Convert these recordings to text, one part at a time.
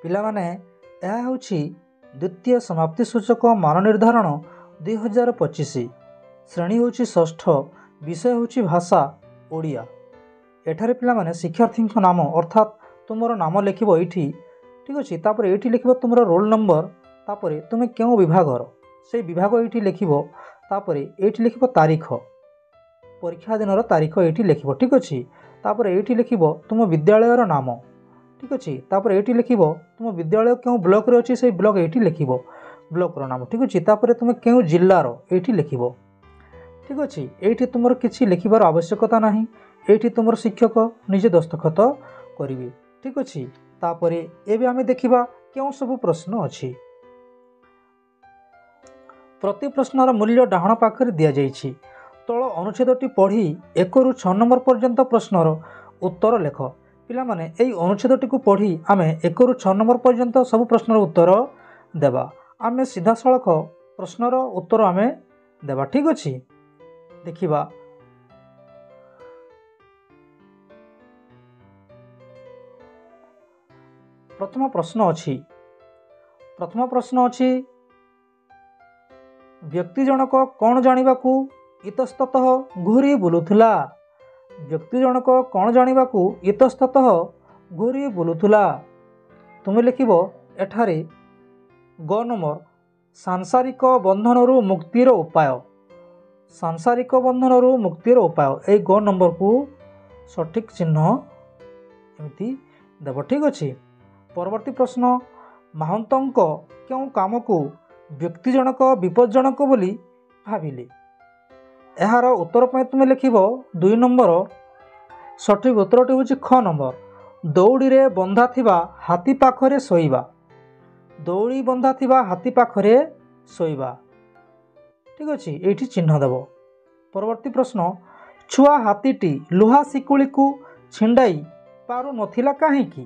ପିଲାମାନେ ଏହା ହେଉଛି ଦ୍ୱିତୀୟ ସମାପ୍ତି ସୂଚକ ମାନ ନିର୍ଦ୍ଧାରଣ 2025। ଶ୍ରେଣୀ ହେଉଛି ଷଷ୍ଠ, ବିଷୟ ହେଉଛି ଭାଷା ଓଡ଼ିଆ। ଏଠାରେ ପିଲାମାନେ ଶିକ୍ଷାର୍ଥୀଙ୍କ ନାମ ଅର୍ଥାତ୍ ତୁମର ନାମ ଲେଖିବ ଏଇଠି, ଠିକ୍ ଅଛି। ତାପରେ ଏଇଠି ଲେଖିବ ତୁମର ରୋଲ୍ ନମ୍ବର, ତାପରେ ତୁମେ କେଉଁ ବିଭାଗର ସେଇ ବିଭାଗ ଏଇଠି ଲେଖିବ। ତାପରେ ଏଇଠି ଲେଖିବ ତାରିଖ, ପରୀକ୍ଷା ଦିନର ତାରିଖ ଏଇଠି ଲେଖିବ, ଠିକ୍ ଅଛି। ତାପରେ ଏଇଠି ଲେଖିବ ତୁମ ବିଦ୍ୟାଳୟର ନାମ, ଠିକ୍ ଅଛି। ତାପରେ ଏଇଠି ଲେଖିବ ତୁମ ବିଦ୍ୟାଳୟ କେଉଁ ବ୍ଲକରେ ଅଛି ସେଇ ବ୍ଲକ ଏଇଠି ଲେଖିବ, ବ୍ଲକର ନାମ, ଠିକ୍ ଅଛି। ତାପରେ ତୁମେ କେଉଁ ଜିଲ୍ଲାର ଏଇଠି ଲେଖିବ, ଠିକ୍ ଅଛି। ଏଇଠି ତୁମର କିଛି ଲେଖିବାର ଆବଶ୍ୟକତା ନାହିଁ, ଏଇଠି ତୁମର ଶିକ୍ଷକ ନିଜେ ଦସ୍ତଖତ କରିବେ, ଠିକ୍ ଅଛି। ତାପରେ ଏବେ ଆମେ ଦେଖିବା କେଉଁ ସବୁ ପ୍ରଶ୍ନ ଅଛି। ପ୍ରତି ପ୍ରଶ୍ନର ମୂଲ୍ୟ ଡାହାଣ ପାଖରେ ଦିଆଯାଇଛି। ତଳ ଅନୁଚ୍ଛେଦଟି ପଢ଼ି 1ରୁ 6 ନମ୍ବର ପର୍ଯ୍ୟନ୍ତ ପ୍ରଶ୍ନର ଉତ୍ତର ଲେଖ। ପିଲାମାନେ ଏହି ଅନୁଚ୍ଛେଦଟିକୁ ପଢ଼ି ଆମେ 1ରୁ 6 ନମ୍ବର ପର୍ଯ୍ୟନ୍ତ ସବୁ ପ୍ରଶ୍ନର ଉତ୍ତର ଦେବା। ଆମେ ସିଧାସଳଖ ପ୍ରଶ୍ନର ଉତ୍ତର ଆମେ ଦେବା, ଠିକ୍ ଅଛି। ଦେଖିବା ପ୍ରଥମ ପ୍ରଶ୍ନ ଅଛି ବ୍ୟକ୍ତି ଜଣକ କ'ଣ ଜାଣିବାକୁ ଇତସ୍ତତଃ ଘୂରି ବୁଲୁଥିଲା। ବ୍ୟକ୍ତି ଜଣକ କ'ଣ ଜାଣିବାକୁ ଇତସ୍ତତଃ ଘୂରି ବୁଲୁଥିଲା। ତୁମେ ଲେଖିବ ଏଠାରେ ଗ ନମ୍ବର ସାଂସାରିକ ବନ୍ଧନରୁ ମୁକ୍ତିର ଉପାୟ। ସାଂସାରିକ ବନ୍ଧନରୁ ମୁକ୍ତିର ଉପାୟ, ଏଇ ଗ ନମ୍ବରକୁ ସଠିକ୍ ଚିହ୍ନ ଏମିତି ଦେବ, ଠିକ୍ ଅଛି। ପରବର୍ତ୍ତୀ ପ୍ରଶ୍ନ, ମାହୁନ୍ତଙ୍କ କେଉଁ କାମକୁ ବ୍ୟକ୍ତି ଜଣକ ବିପଜ୍ଜନକ ବୋଲି ଭାବିଲେ। ଏହାର ଉତ୍ତର ପାଇଁ ତୁମେ ଲେଖିବ 2 ନମ୍ବର, ସଠିକ୍ ଉତ୍ତରଟି ହେଉଛି ଖ ନମ୍ବର, ଦଉଡ଼ିରେ ବନ୍ଧା ଥିବା ହାତୀ ପାଖରେ ଶୋଇବା। ଦଉଡ଼ି ବନ୍ଧା ଥିବା ହାତୀ ପାଖରେ ଶୋଇବା, ଠିକ୍ ଅଛି। ଏଇଠି ଚିହ୍ନ ଦେବ। ପରବର୍ତ୍ତୀ ପ୍ରଶ୍ନ, ଛୁଆ ହାତୀଟି ଲୁହା ଶିକୁଳିକୁ ଛିଣ୍ଡାଇ ପାରୁନଥିଲା କାହିଁକି।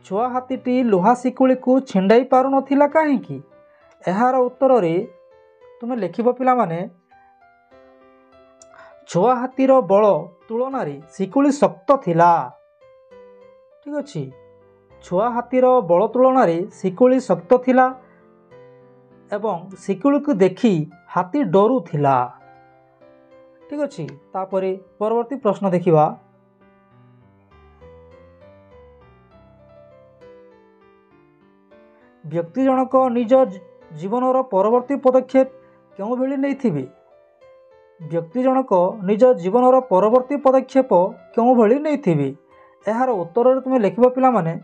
ଛୁଆ ହାତୀଟି ଲୁହା ଶିକୁଳିକୁ ଛିଣ୍ଡାଇ ପାରୁନଥିଲା କାହିଁକି। ଏହାର ଉତ୍ତରରେ ତୁମେ ଲେଖିବ ପିଲାମାନେ ଛୁଆ ହାତୀର ବଳ ତୁଳନାରେ ଶିକୁଳି ଶକ୍ତ ଥିଲା, ଠିକ୍ ଅଛି। ଛୁଆ ହାତୀର ବଳ ତୁଳନାରେ ଶିକୁଳି ଶକ୍ତ ଥିଲା ଏବଂ ଶିକୁଳିକୁ ଦେଖି ହାତୀ ଡରୁଥିଲା, ଠିକ୍ ଅଛି। ତାପରେ ପରବର୍ତ୍ତୀ ପ୍ରଶ୍ନ ଦେଖିବା। ବ୍ୟକ୍ତି ଜଣକ ନିଜ ଜୀବନର ପରବର୍ତ୍ତୀ ପଦକ୍ଷେପ କେଉଁଭଳି ନେଇଥିବେ। ବ୍ୟକ୍ତି ଜଣକ ନିଜ ଜୀବନର ପରବର୍ତ୍ତୀ ପଦକ୍ଷେପ କେଉଁଭଳି ନେଇଥିବେ। ଏହାର ଉତ୍ତରରେ ତୁମେ ଲେଖିବ ପିଲାମାନେ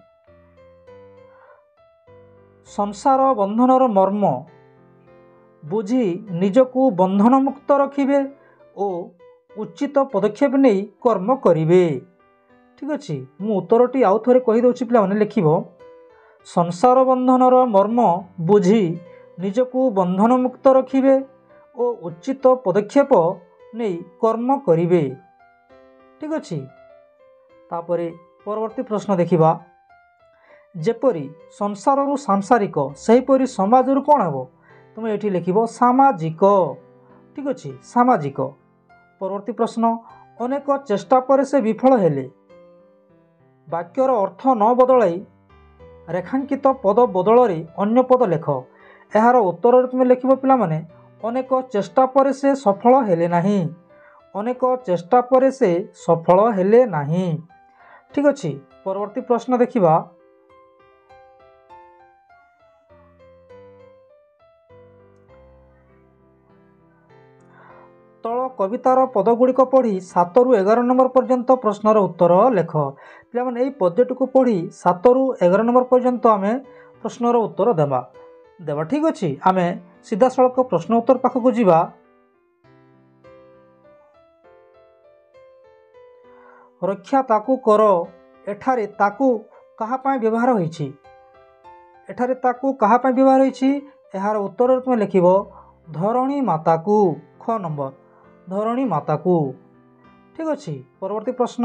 ସଂସାର ବନ୍ଧନର ମର୍ମ ବୁଝି ନିଜକୁ ବନ୍ଧନମୁକ୍ତ ରଖିବେ ଓ ଉଚିତ ପଦକ୍ଷେପ ନେଇ କର୍ମ କରିବେ, ଠିକ୍ ଅଛି। ମୁଁ ଉତ୍ତରଟି ଆଉ ଥରେ କହିଦେଉଛି ପିଲାମାନେ, ଲେଖିବ ସଂସାର ବନ୍ଧନର ମର୍ମ ବୁଝି ନିଜକୁ ବନ୍ଧନମୁକ୍ତ ରଖିବେ ଓ ଉଚିତ ପଦକ୍ଷେପ ନେଇ କର୍ମ କରିବେ, ଠିକ୍ ଅଛି। ତାପରେ ପରବର୍ତ୍ତୀ ପ୍ରଶ୍ନ ଦେଖିବା। ଯେପରି ସଂସାରରୁ ସାଂସାରିକ ସେହିପରି ସମାଜରୁ କ'ଣ ହେବ। ତୁମେ ଏଠି ଲେଖିବ ସାମାଜିକ, ଠିକ୍ ଅଛି, ସାମାଜିକ। ପରବର୍ତ୍ତୀ ପ୍ରଶ୍ନ, ଅନେକ ଚେଷ୍ଟା ପରେ ସେ ବିଫଳ ହେଲେ। ବାକ୍ୟର ଅର୍ଥ ନ ବଦଳାଇ ରେଖାଙ୍କିତ ପଦ ବଦଳରେ ଅନ୍ୟ ପଦ ଲେଖ। ଏହାର ଉତ୍ତରରେ ତୁମେ ଲେଖିବ ପିଲାମାନେ ଅନେକ ଚେଷ୍ଟା ପରେ ସେ ସଫଳ ହେଲେ ନାହିଁ। ଅନେକ ଚେଷ୍ଟା ପରେ ସେ ସଫଳ ହେଲେ ନାହିଁ, ଠିକ୍ ଅଛି। ପରବର୍ତ୍ତୀ ପ୍ରଶ୍ନ ଦେଖିବା। ତଳ କବିତାର ପଦଗୁଡ଼ିକ ପଢ଼ି 7ରୁ 11 ନମ୍ବର ପର୍ଯ୍ୟନ୍ତ ପ୍ରଶ୍ନର ଉତ୍ତର ଲେଖ। ପିଲାମାନେ ଏହି ପଦ୍ୟଟିକୁ ପଢ଼ି 7ରୁ 11 ନମ୍ବର ପର୍ଯ୍ୟନ୍ତ ଆମେ ପ୍ରଶ୍ନର ଉତ୍ତର ଦେବା, ଠିକ୍ ଅଛି। ଆମେ ସିଧାସଳଖ ପ୍ରଶ୍ନ ଉତ୍ତର ପାଖକୁ ଯିବା। ରକ୍ଷା ତାକୁ କର, ଏଠାରେ ତାକୁ କାହା ପାଇଁ ବ୍ୟବହାର ହୋଇଛି। ଏଠାରେ ତାକୁ କାହା ପାଇଁ ବ୍ୟବହାର ହୋଇଛି। ଏହାର ଉତ୍ତରରେ ତୁମେ ଲେଖିବ ଧରଣୀ ମାତାକୁ, ଖ ନମ୍ବର, ଧରଣୀ ମାତାକୁ, ଠିକ୍ ଅଛି। ପରବର୍ତ୍ତୀ ପ୍ରଶ୍ନ,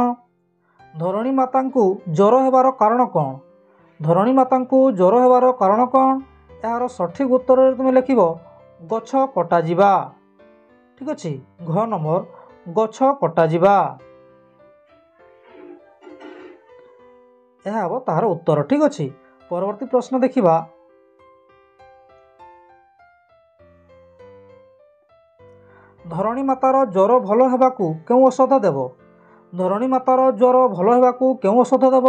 ଧରଣୀ ମାତାଙ୍କୁ ଜ୍ୱର ହେବାର କାରଣ କ'ଣ। ଧରଣୀ ମାତାଙ୍କୁ ଜ୍ୱର ହେବାର କାରଣ କ'ଣ। ଏହାର ସଠିକ୍ ଉତ୍ତରରେ ତୁମେ ଲେଖିବ ଗଛ କଟାଯିବା, ଠିକ୍ ଅଛି, ଘ ନମ୍ବର, ଗଛ କଟାଯିବା। ଏହା ହେବ ତାହାର ଉତ୍ତର, ଠିକ୍ ଅଛି। परवर्ती प्रश्न देखिबा धरणी मातार ज्वर भल हेबाकू केउ औषध देव। धरणी मातार ज्वर भल हेबाकू केउ औषध देव।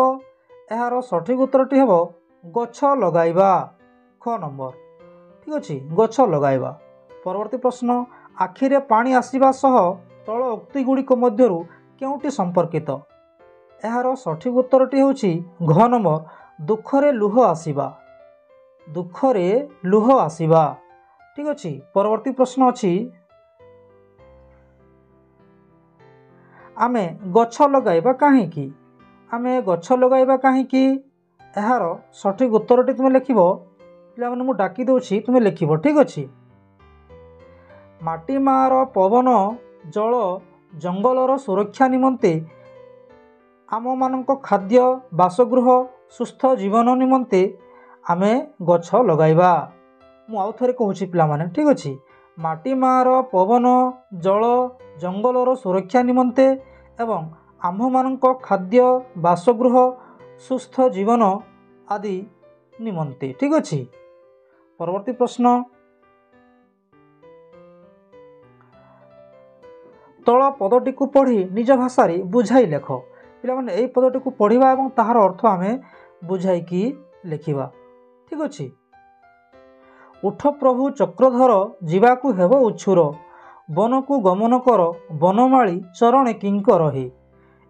एहार सठिक उत्तरटी हेब गछ लगाइबा। ख नंबर ठीक अछि गछ लगाइबा। परवर्ती प्रश्न आखिरे पानी आसीबा सह तल उक्ति गुड़िक मध्यरु केउटी संपर्कित। एहार सठिक उत्तरटी हेउछि घ नंबर दुखरे लुह आसीबा। दुखरे लुह आसीबा ठीक अछि। परवर्ती प्रश्न अछि आमे गछ लगाइबा काहेकि। आमे गछ लगाइबा काहेकि एहार सठिक उत्तरटी तुमे लिखिबो। पिलामाने मु डाकी दउछि तुमे लिखिबो ठीक अछि। माटी मार पवन जल जंगलर सुरक्षा निमंते आम मानक खाद्य बासगृह सुस्थ जीवन निमंते आमे गछ लगाइबा। मु आउ थरे कहूछि पिलामाने ठीक अछि। माटी मार पवन जल जंगलर सुरक्षा निमंते एवं आम मानक खाद्य बासगृह सुस्थ जीवन आदि निमंते ठीक अछि। परवर्ती प्रश्न तल पदटी को पढ़ी निज भाषा रे बुझाई लेख। पिला माने एई पदटी को पढ़िबा एवं ताहार अर्थ आमे बुझाई की लिखिबा ठीक अछि। उठ प्रभु चक्रधर जीवाकू हेब उछुर वन को गमन कर वनमाली चरण किंकर हे।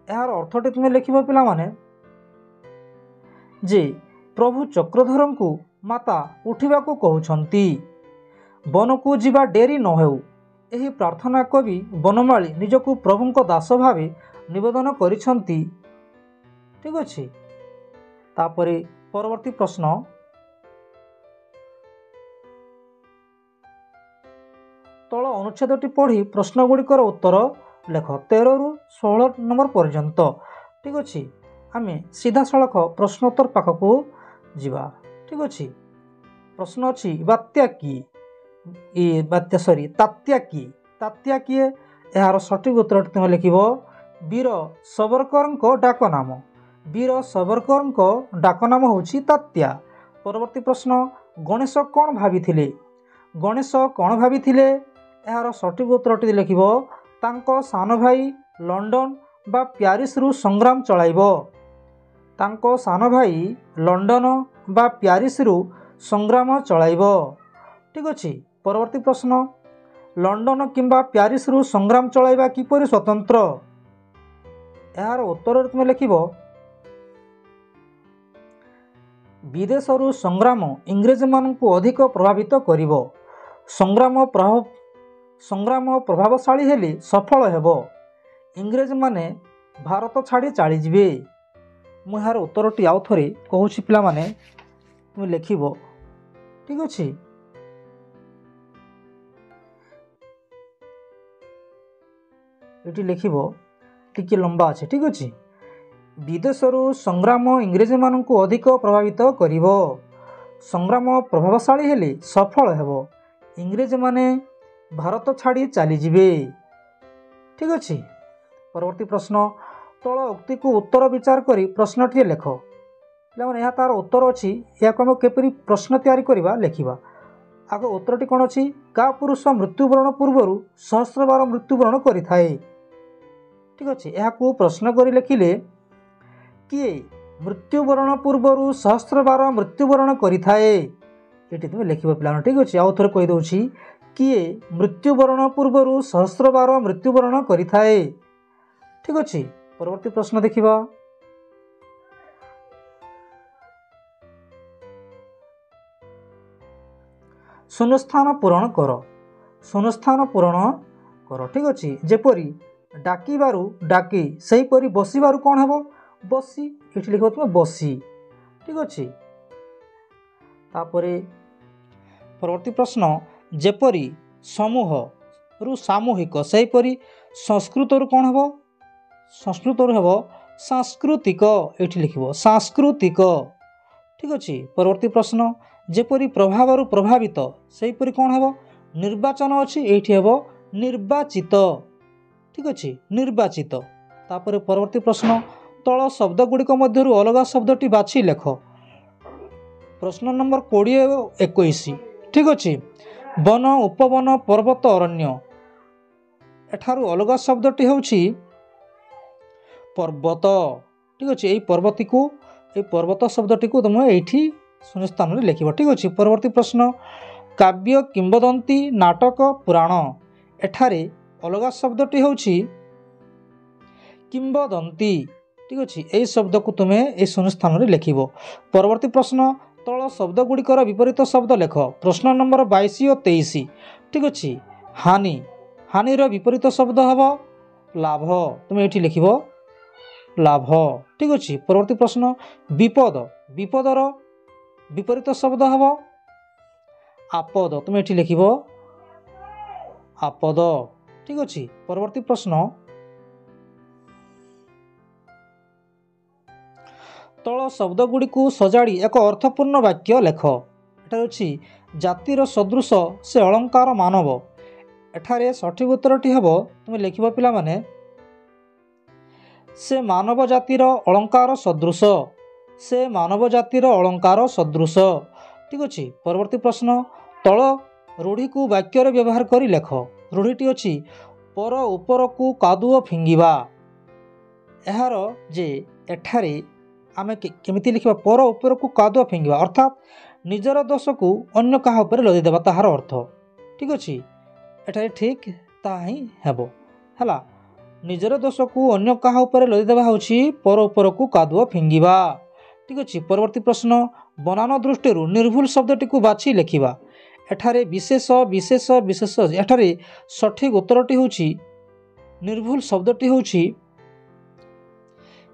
एहार अर्थटी तुमे लिखिबो पिला माने जे प्रभु चक्रधर को माता उठिबा को कहउछंती वन को जीवा डेरी न हेउ। एही प्रार्थना कवि वनमाली निजकू प्रभुंक दास भावे निवेदन करिछंती ठीक अछि। तापरे परवर्ती प्रश्न तल अनुच्छेदटी पढ़ी प्रश्न गुड़िकर उत्तर लेख 13 रु 16 नंबर पर्यंत ठीक अछि। आमे सीधा सड़क प्रश्नोत्तर पाखकू जीवा ठीक अछि। प्रश्न अछि बात्या की बात्या सॉरी तात्या की। तात्या किए एहार सठिक उत्तर तुमे लिखिबो वीर सावरकरଙ୍କ डाक नाम। वीर सावरकरଙ୍କ डाक नाम होछि तात्या। परवर्ती प्रश्न गणेश कौन भाविथिले। गणेश कौन भाविथिले एहार सठिक उत्तरटी लिखिबो तांको सान भाई लंडन बा प्यारिस रु संग्राम चलाइबो। तांको सान भाई लंडन बा प्यारिस रु संग्राम चलाइबो ठीक अछि। परवर्ती प्रश्न लंडन किंबा प्यारिस रु संग्राम चलाइबा किपरि स्वतंत्र। एहार उत्तर तुमे लिखिबो विदेश रु संग्राम इंग्रेज मानकु अधिक प्रभावित करिवो। संग्राम प्रभावशाली हेले सफल हेबो। इंग्रेज माने भारत छाड़ी चली जिवे। मु एहार उत्तरटी आउ थरे कहूछि पिला माने तुमे लिखिबो ठीक अछि। एटी लिखिबो टिके लंबा अछि ठीक अछि। विदेश रु संग्राम इंग्रेज मानकु अधिक प्रभावित करिवो। संग्राम प्रभावशाली हेले सफल हेबो। इंग्रेज माने भारत छाड़ी चली जिवे ठीक अछि। परवर्ती प्रश्न तल उक्ति को उत्तर विचार करी प्रश्नटी लेख। पिलामाने या तार उत्तर अछि या को हम केपरि प्रश्न तैयारी करिबा लेखिबा। आग उत्तरटी कोन अछि का पुरुष मृत्युवरण पूर्वरु सहस्रबार मृत्युवरण करिथाए ठीक अछि। एहा को प्रश्न करी लेखिले किए मृत्युवरण पूर्वरु सहस्रबार मृत्युवरण करिथाए एटी तुमे लिखिबो पिलामाने ठीक अछि। आउ थोर कहि दउछि किए मृत्युवरण पूर्वरु सहस्रबार मृत्युवरण करिथाए ठीक अछि। परवर्ती प्रश्न देखिबा शून्यस्थान पूरण कर। शून्यस्थान पूरण कर ठीक अछि। जेपरि डाकिबारु डाकी सेहीपरि बसिबारु कोन हेबो बसी। एठी लिखो तुमे बसी ठीक अछि। तापरे परवर्ती प्रश्न जेपरि समूह रु सामूहिक सेहीपरि संस्कृत रु कोन हेबो संस्कृत रु हेबो सांस्कृतिक। एठी लिखिबो सांस्कृतिक ठीक अछि। परवर्ती प्रश्न जेपरि प्रभाव रु प्रभावित सेहीपरि कोन हेबो निर्वाचन अछि एठी हेबो निर्वाचित ठीक अछि निर्वाचित। परवर्ती प्रश्न तल शब्द गुड़िक मध्यरु अलग शब्दटी बाछि लेख। प्रश्न नंबर 20 और 21 ठीक अच्छे वन उपवन पर्वत अरण्य एठारू अलग शब्दटी होछि पर्वत ठीक अच्छे यही पर्वत शब्दटी को तुम ये शून्य स्थान में लिख ठीक अच्छे। परवर्ती प्रश्न काव्य किंवदंती नाटक पुराण एठारे अलग शब्दटी होछि किंवदंती ठीक अच्छे यही शब्द को तुम्हें यही शून्य स्थान में लिख। परवर्ती प्रश्न तल शब्द गुड़िकर विपरीत शब्द लेख। प्रश्न नंबर 22 और 23 ठीक अच्छे हानि हानिर विपरीत शब्द हम लाभ तुम्हें ये लिख लाभ ठीक अच्छे। परवर्ती प्रश्न विपद विपदर विपरीत शब्द हम आपद तुम्हें ये लिख आपद ठीक अच्छे। परवर्ती प्रश्न तल शब्द गुड़ी को सजाड़ी एक अर्थपूर्ण वाक्य लेख। एठार अच्छी जातिर सदृश से अलंकार मानव एठारे सठिक उत्तरटी हम तुम्हें लिख पिला माने से मानव जातिर अलंकार सदृश से मानव जातिर अलंकार सदृश ठीक अच्छे। परवर्ती प्रश्न तल रूढ़ी को वाक्य व्यवहार कर लेख। रूढ़ीटी अच्छी पर उपर को कादुओ फिंगिबा यार जे एठारे आमे केमिति लिखिबा पर उपर को कादुओ फिंगिबा अर्थात निजर दोष को अन्य कहा उपर लदी देबा ताहार अर्थ ठीक अच्छे। एठारे ठीक ता ही हेबो हला निजर दोष को अन्य कहा उपर लदी देबा होछि पर उपर को कादुओ फिंगिबा ठीक अच्छे। परवर्ती प्रश्न बनान दृष्टि निर्भुल शब्दटी को बाछि लिखिबा एठारे विशेष विशेष विशेष एठारे सठिक उत्तरटी होछि निर्भुल शब्दटी होछि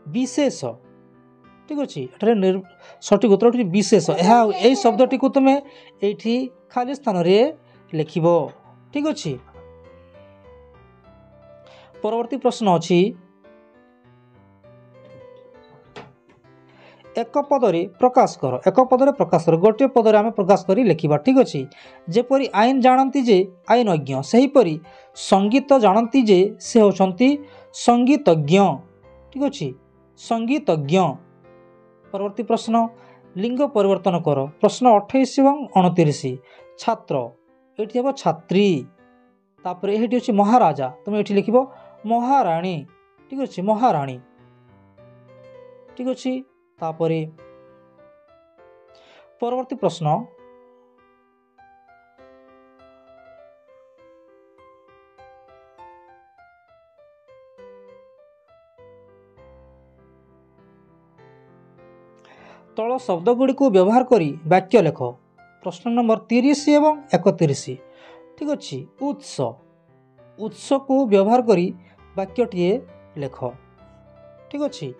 विशेष ठीक अच्छे। एठारे सठिक उत्तरटी विशेष यही शब्दटी को तुम ये खाली स्थान रे लिखिब ठीक अच्छे। परवर्ती प्रश्न अच्छी एक पदरे प्रकाश कर एक पदरे प्रकाश कर गोटे पदरे आम प्रकाश कर लिखा ठीक अच्छे। जेपरी आईन जानती जे आईनज्ञ सेहीपरि संगीत जानती जे से होछंती संगीतज्ञ ठीक अच्छे संगीतज्ञ। परवर्ती प्रश्न लिंग परिवर्तन कर। प्रश्न 28 और 29 छात्र ये हम छात्री तापर ये अच्छे महाराजा तुम ये लिख महाराणी ठीक अच्छे महाराणी ठीक अच्छे। तापर परवर्ती प्रश्न तल शब्द गुड़ी को व्यवहार करी वाक्य लेख। प्रश्न नंबर 30 एवं 31 ठीक अच्छे उत्स उत्स को व्यवहार करी वाक्यटीए लेख ठीक अच्छे।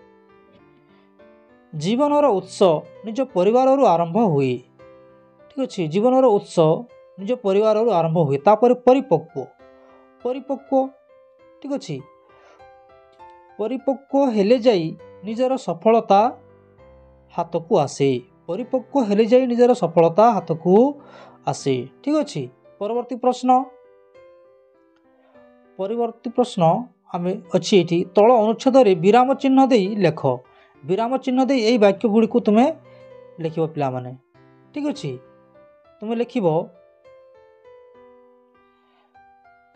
जीवनर उत्स निज परिवार आरंभ हुए ठीक अच्छे जीवनर उत्स निज परिवार आरंभ हुए। तापर परिपक्व परिपक्व ठीक अच्छे परिपक्व हेले जाई निजर सफलता हाथ को आसे परिपक्व हेले जाई निजर सफलता हाथ को आसे ठीक अच्छे। परवर्ती प्रश्न आम अच्छी ये तल अनुच्छेद विराम चिन्ह दे लेख। विराम चिन्ह दे यही वाक्य गुड़ी को तुम्हें लिख पिला माने ठीक अच्छे। तुम्हें लिख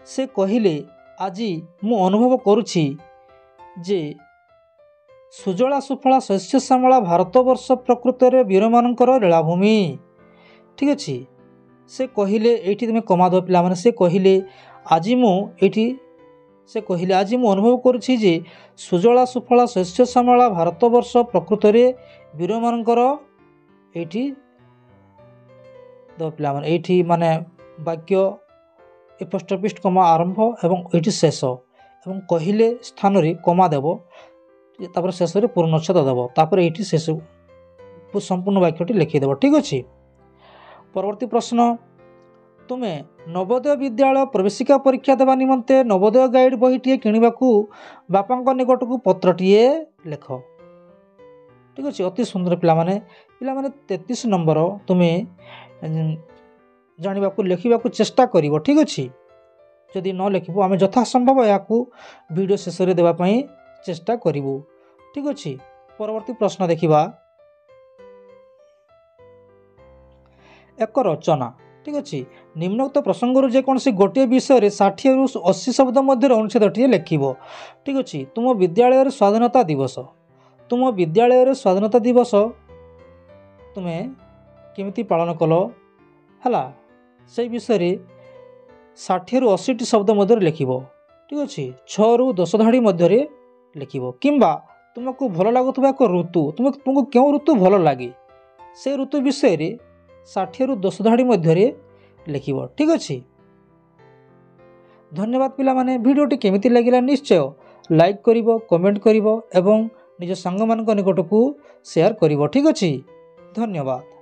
से कहले आज मु अनुभव करुछि जे सुजला सुफला शस्य श्यामला भारतवर्ष प्रकृत वीर मानकर लीलाभूमि ठीक अच्छे। से कहले ये तुम्हें कमा दो पिला माने से कहले आज मुझे से कहले आज मु अनुभव करुछि जे सुजला सुफला शस्य श्यामला भारतवर्ष प्रकृत वीर मानकर ये दो पिला माने ये माने वाक्य एपस्टपिस्ट कमा आरंभ एवं ये शेष एवं कहले स्थान रे कमा देव तापर शेष में पूर्णच्छेद देव तापर ये शेष संपूर्ण वाक्यटी लिखिदेव ठीक अच्छे। परवर्ती प्रश्न तुम्हें नवोदय विद्यालय प्रवेशिका परीक्षा देवा निमंते नवोदय गाइड बहीटे किणवाकू बापा निकट को पत्रटीए लेख ठीक अच्छे। अति सुंदर पिलामाने 33 नंबर तुम्हें जानवाक लिखा चेष्टा कर ठीक अच्छे। जदि न लिखब आम यथासंभव या वीडियो शेष में देवाई चेष्टा करूँ ठीक अच्छे। परवर्ती प्रश्न देखा ଏକ ରଚନା। ଠିକ୍ ଅଛି। ନିମ୍ନୋକ୍ତ ପ୍ରସଙ୍ଗରୁ ଯେକୌଣସି ଗୋଟିଏ ବିଷୟରେ 60ରୁ 80 ଶବ୍ଦ ମଧ୍ୟରେ ଅନୁଚ୍ଛେଦଟିଏ ଲେଖିବ। ଠିକ୍ ଅଛି। ତୁମ ବିଦ୍ୟାଳୟରେ ସ୍ୱାଧୀନତା ଦିବସ। ତୁମ ବିଦ୍ୟାଳୟରେ ସ୍ୱାଧୀନତା ଦିବସ ତୁମେ କେମିତି ପାଳନ କଲ ହେଲା, ସେଇ ବିଷୟରେ 60ରୁ 80ଟି ଶବ୍ଦ ମଧ୍ୟରେ ଲେଖିବ। ଠିକ୍ ଅଛି। 6ରୁ 10 ଧାଡ଼ି ମଧ୍ୟରେ ଲେଖିବ। କିମ୍ବା ତୁମକୁ ଭଲ ଲାଗୁଥିବା ଏକ ଋତୁ, ତୁମକୁ କେଉଁ ଋତୁ ଭଲ ଲାଗେ ସେ ଋତୁ ବିଷୟରେ 60ରୁ 10 ଧାଡ଼ି ମଧ୍ୟରେ ଲେଖିବ। ଠିକ୍ ଅଛି। ଧନ୍ୟବାଦ ପିଲାମାନେ। ଭିଡ଼ିଓଟି କେମିତି ଲାଗିଲା ନିଶ୍ଚୟ ଲାଇକ୍ କରିବ, କମେଣ୍ଟ କରିବ ଏବଂ ନିଜ ସାଙ୍ଗମାନଙ୍କ ନିକଟକୁ ସେୟାର କରିବ। ଠିକ୍ ଅଛି। ଧନ୍ୟବାଦ।